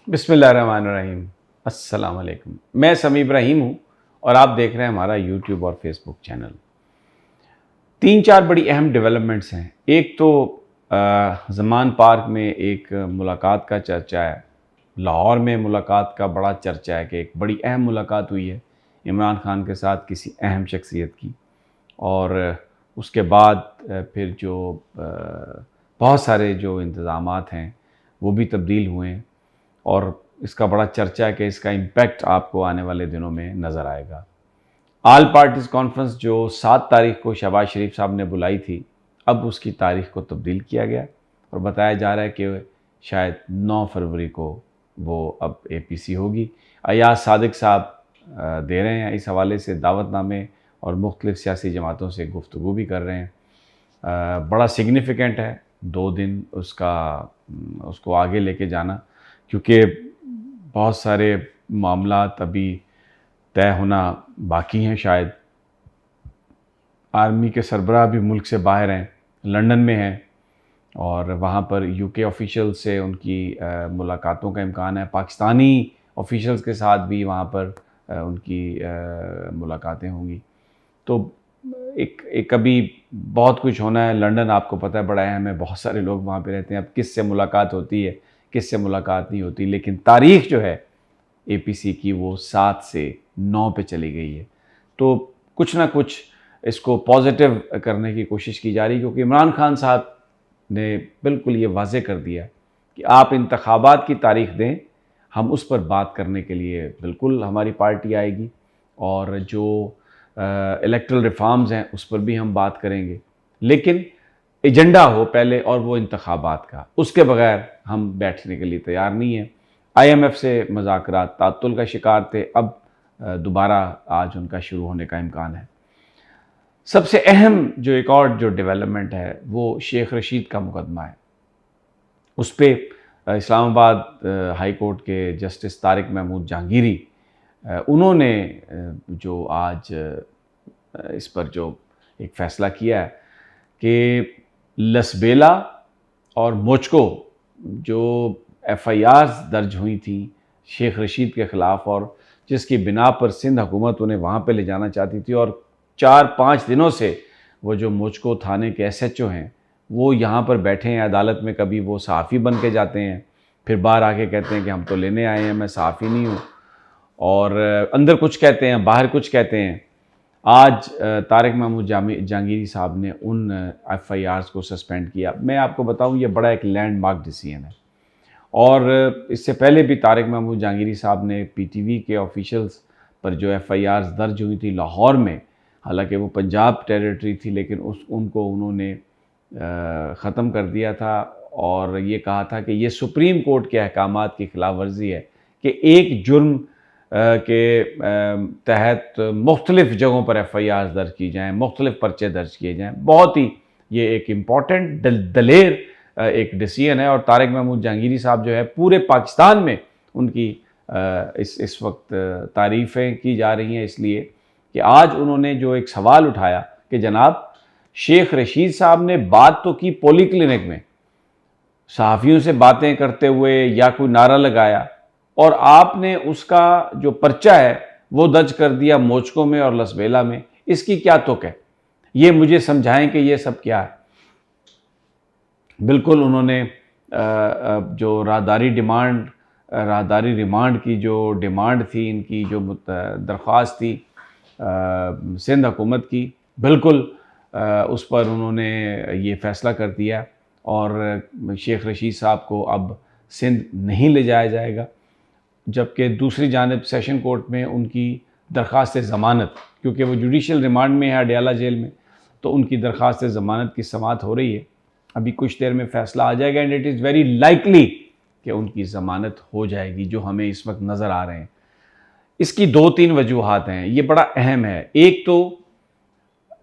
बिस्मिल्लाहिर्रहमानिर्रहीम। अस्सलाम वालेकुम। मैं समी इब्राहिम हूँ और आप देख रहे हैं हमारा यूट्यूब और फेसबुक चैनल। 3-4 बड़ी अहम डेवलपमेंट्स हैं। एक तो ज़मान पार्क में एक मुलाकात का चर्चा है। लाहौर में मुलाकात का बड़ा चर्चा है कि एक बड़ी अहम मुलाकात हुई है इमरान खान के साथ किसी अहम शख्सियत की। और उसके बाद फिर जो बहुत सारे जो इंतज़ामात हैं वो भी तब्दील हुए हैं और इसका बड़ा चर्चा है कि इसका इम्पैक्ट आपको आने वाले दिनों में नज़र आएगा। आल पार्टीज़ कॉन्फ्रेंस जो 7 तारीख को शहबाज शरीफ साहब ने बुलाई थी, अब उसकी तारीख को तब्दील किया गया और बताया जा रहा है कि शायद 9 फरवरी को वो अब एपीसी होगी। अयाज सादिक साहब दे रहे हैं इस हवाले से दावतनामे और मुख्तलिफ़ सियासी जमातों से गुफ्तगू भी कर रहे हैं। बड़ा सिग्निफ़िकेंट है 2 दिन उसको आगे लेके जाना, क्योंकि बहुत सारे मामलात अभी तय होना बाकी हैं। शायद आर्मी के सरबराह भी मुल्क से बाहर हैं, लंदन में हैं और वहाँ पर यूके ऑफिशियल से उनकी मुलाकातों का इम्कान है। पाकिस्तानी ऑफिशियल्स के साथ भी वहाँ पर उनकी मुलाकातें होंगी। तो एक अभी बहुत कुछ होना है। लंदन आपको पता है बड़ा अहम है, बहुत सारे लोग वहाँ पे रहते हैं। अब किससे मुलाकात होती है, किससे मुलाकात नहीं होती, लेकिन तारीख़ जो है एपीसी की वो 7 से 9 पे चली गई है। तो कुछ ना कुछ इसको पॉजिटिव करने की कोशिश की जा रही है, क्योंकि इमरान खान साहब ने बिल्कुल ये वाज़े कर दिया कि आप इंतखाबात की तारीख़ दें, हम उस पर बात करने के लिए बिल्कुल हमारी पार्टी आएगी और जो इलेक्टरल रिफॉर्म्स हैं उस पर भी हम बात करेंगे, लेकिन एजेंडा हो पहले और वो इंतखाबात का, उसके बगैर हम बैठने के लिए तैयार नहीं हैं। आईएमएफ से मुज़ाकरात तात्तुल का शिकार थे, अब दोबारा आज उनका शुरू होने का इम्कान है। सबसे अहम जो एक और जो डेवलपमेंट है वो शेख रशीद का मुकदमा है। उस पे इस्लामाबाद हाई कोर्ट के जस्टिस तारिक महमूद जहांगीरी उन्होंने जो आज इस पर जो एक फ़ैसला किया है कि लसबेला और मोचको जो एफआईआर्स दर्ज हुई थी शेख रशीद के ख़िलाफ़ और जिसकी बिना पर सिंध हुकूमत उन्हें वहाँ पे ले जाना चाहती थी, और 4-5 दिनों से वो जो मोचको थाने के एसएचओ हैं वो यहाँ पर बैठे हैं अदालत में। कभी वो सहाफ़ी बन के जाते हैं, फिर बाहर आके कहते हैं कि हम तो लेने आए हैं, मैं सहाफ़ी नहीं हूँ, और अंदर कुछ कहते हैं बाहर कुछ कहते हैं। आज तारिक महमूद जहांगीरी साहब ने उन एफआईआर्स को सस्पेंड किया। मैं आपको बताऊं ये बड़ा एक लैंडमार्क डिसीजन है, और इससे पहले भी तारिक महमूद जहांगीरी साहब ने पीटीवी के ऑफिशियल्स पर जो एफआईआर्स दर्ज हुई थी लाहौर में, हालांकि वो पंजाब टेरिटरी थी, लेकिन उनको उन्होंने ख़त्म कर दिया था और ये कहा था कि ये सुप्रीम कोर्ट के अहकामात की खिलाफ वर्जी है कि एक जुर्म के तहत मुख्तलिफ़ जगहों पर एफआईआर दर्ज की जाएँ, मुख्तलिफ़ पर्चे दर्ज किए जाएँ। बहुत ही ये एक इम्पॉर्टेंट दलेर एक डिसीजन है, और तारिक महमूद जहांगीरी साहब जो है पूरे पाकिस्तान में उनकी इस वक्त तारीफ़ें की जा रही हैं, इसलिए कि आज उन्होंने जो एक सवाल उठाया कि जनाब शेख रशीद साहब ने बात तो की पोली क्लिनिक में सहाफ़ियों से बातें करते हुए या कोई नारा लगाया, और आपने उसका जो पर्चा है वो दर्ज कर दिया मोचको में और लसबेला में। इसकी क्या तुक है? ये मुझे समझाएं कि ये सब क्या है। बिल्कुल उन्होंने जो राहदारी रिमांड की जो डिमांड थी, इनकी जो दरख्वास्त थी सिंध हुकूमत की, बिल्कुल उस पर उन्होंने ये फ़ैसला कर दिया और शेख रशीद साहब को अब सिंध नहीं ले जाया जाएगा। जबकि दूसरी जानब सेशन कोर्ट में उनकी दरख्वास्त ज़मानत, क्योंकि वो जुडिशल रिमांड में है अडयाला जेल में, तो उनकी दरख्वास्त ज़मानत की समाअत हो रही है। अभी कुछ देर में फ़ैसला आ जाएगा and it is very likely कि उनकी ज़मानत हो जाएगी, जो हमें इस वक्त नज़र आ रहे हैं। इसकी 2-3 वजूहात हैं, ये बड़ा अहम है। एक तो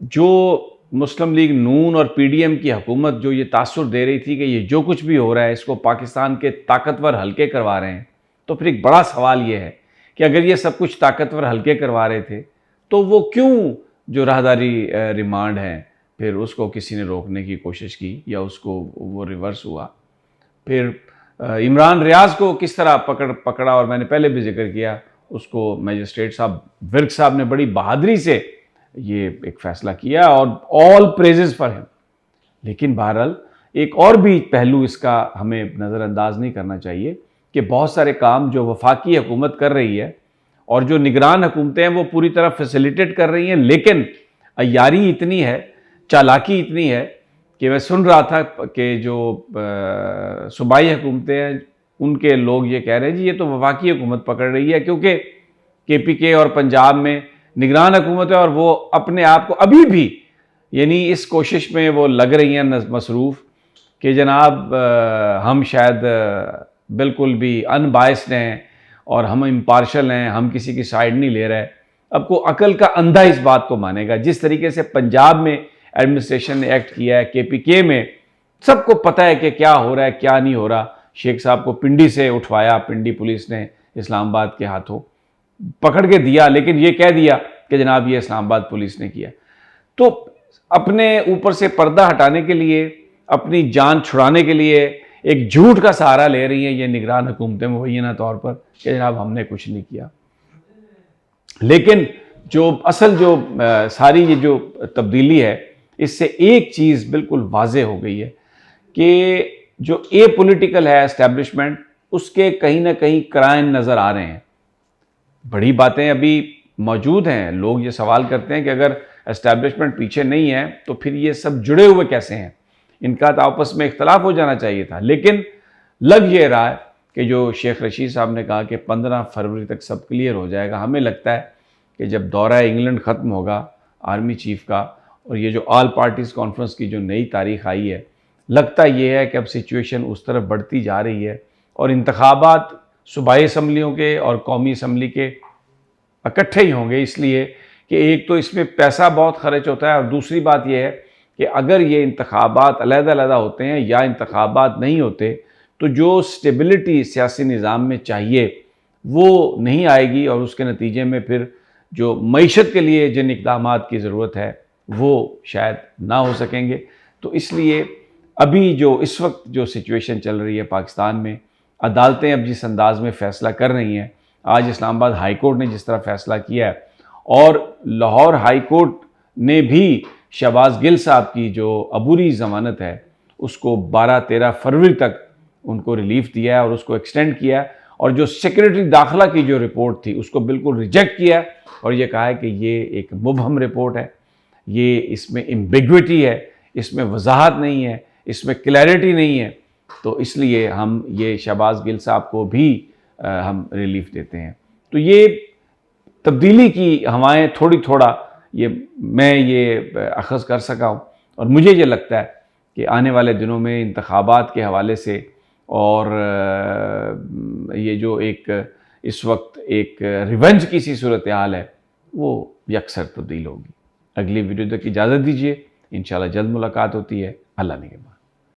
जो मुस्लिम लीग नून और पीडीएम की हुकूमत जो ये तासुर दे रही थी कि ये जो कुछ भी हो रहा है इसको पाकिस्तान के ताकतवर हल्के करवा रहे हैं, तो फिर एक बड़ा सवाल ये है कि अगर ये सब कुछ ताकतवर हल्के करवा रहे थे तो वो क्यों जो राहदारी रिमांड है फिर उसको किसी ने रोकने की कोशिश की या उसको वो रिवर्स हुआ। फिर इमरान रियाज को किस तरह पकड़ा, और मैंने पहले भी जिक्र किया, उसको मजिस्ट्रेट साहब विर्क साहब ने बड़ी बहादुरी से ये एक फ़ैसला किया, और ऑल प्रेजेस फॉर हिम। लेकिन बहरहाल एक और भी पहलू इसका हमें नज़रअंदाज नहीं करना चाहिए कि बहुत सारे काम जो वफाकी हुकूमत कर रही है और जो निगरान हुकूमतें हैं वो पूरी तरह फैसिलिटेट कर रही हैं, लेकिन अय्यारी इतनी है, चालाकी इतनी है कि मैं सुन रहा था कि जो सूबाई हुकूमतें हैं उनके लोग ये कह रहे हैं जी ये तो वफाकी हुकूमत पकड़ रही है, क्योंकि KPK और पंजाब में निगरान हुकूमत है और वो अपने आप को अभी भी यानी इस कोशिश में वो लग रही हैं मसरूफ़ कि जनाब हम शायद बिल्कुल भी अनबायस्ड हैं और हम इम्पार्शल हैं, हम किसी की साइड नहीं ले रहे। अब को अकल का अंधा इस बात को मानेगा। जिस तरीके से पंजाब में एडमिनिस्ट्रेशन ने एक्ट किया है, KPK में सबको पता है कि क्या हो रहा है क्या नहीं हो रहा। शेख साहब को पिंडी से उठवाया, पिंडी पुलिस ने इस्लामाबाद के हाथों पकड़ के दिया, लेकिन ये कह दिया कि जनाब ये इस्लामाबाद पुलिस ने किया। तो अपने ऊपर से पर्दा हटाने के लिए, अपनी जान छुड़ाने के लिए एक झूठ का सहारा ले रही हैं ये निगरान हुकूमतें मुबैना तौर पर कि जनाब हमने कुछ नहीं किया। लेकिन जो असल जो सारी ये जो तब्दीली है, इससे एक चीज़ बिल्कुल वाज़े हो गई है कि जो ए पॉलिटिकल है एस्टेब्लिशमेंट, उसके कहीं ना कहीं क्राइम नज़र आ रहे हैं। बड़ी बातें अभी मौजूद हैं। लोग ये सवाल करते हैं कि अगर एस्टेब्लिशमेंट पीछे नहीं है तो फिर ये सब जुड़े हुए कैसे हैं, इनका तो आपस में इख्तलाफ हो जाना चाहिए था। लेकिन लग ये रहा है कि जो शेख रशीद साहब ने कहा कि 15 फरवरी तक सब क्लियर हो जाएगा, हमें लगता है कि जब दौरा इंग्लैंड ख़त्म होगा आर्मी चीफ का और ये जो ऑल पार्टीज़ कॉन्फ्रेंस की जो नई तारीख आई है, लगता ये है कि अब सिचुएशन उस तरफ बढ़ती जा रही है और इंतखाबात सूबाई असम्बलियों के और कौमी असम्बली के इकट्ठे ही होंगे। इसलिए कि एक तो इसमें पैसा बहुत खर्च होता है और दूसरी बात यह है कि अगर ये इंतखाबात अलग-अलग होते हैं या इंतखाबात नहीं होते तो जो स्टेबिलिटी सियासी निज़ाम में चाहिए वो नहीं आएगी और उसके नतीजे में फिर जो मईशत के लिए जिन इक़दामात की ज़रूरत है वो शायद ना हो सकेंगे। तो इसलिए अभी जो इस वक्त जो सिचुएशन चल रही है पाकिस्तान में, अदालतें अब जिस अंदाज में फ़ैसला कर रही हैं, आज इस्लामाबाद हाई कोर्ट ने जिस तरह फ़ैसला किया है और लाहौर हाई कोर्ट ने भी शहबाज गिल साहब की जो अबूरी ज़मानत है उसको 12-13 फरवरी तक उनको रिलीफ दिया है और उसको एक्सटेंड किया है, और जो सेक्रेटरी दाखिला की जो रिपोर्ट थी उसको बिल्कुल रिजेक्ट किया है और ये कहा है कि ये एक मुबहम रिपोर्ट है, ये इसमें एम्बिग्विटी है, इसमें वजाहत नहीं है, इसमें क्लैरिटी नहीं है। तो इसलिए हम ये शहबाज गिल साहब को भी हम रिलीफ देते हैं। तो ये तब्दीली की हवाएं थोड़ा ये मैं ये अखज़ कर सका हूँ और मुझे ये लगता है कि आने वाले दिनों में इंतखाबात के हवाले से और ये जो एक इस वक्त एक रिवेंज की सी सूरत हाल है वो यकसर तब्दील होगी। अगली वीडियो तक इजाज़त दीजिए, इंशाल्लाह जल्द मुलाकात होती है। अल्लाह ने के बाद।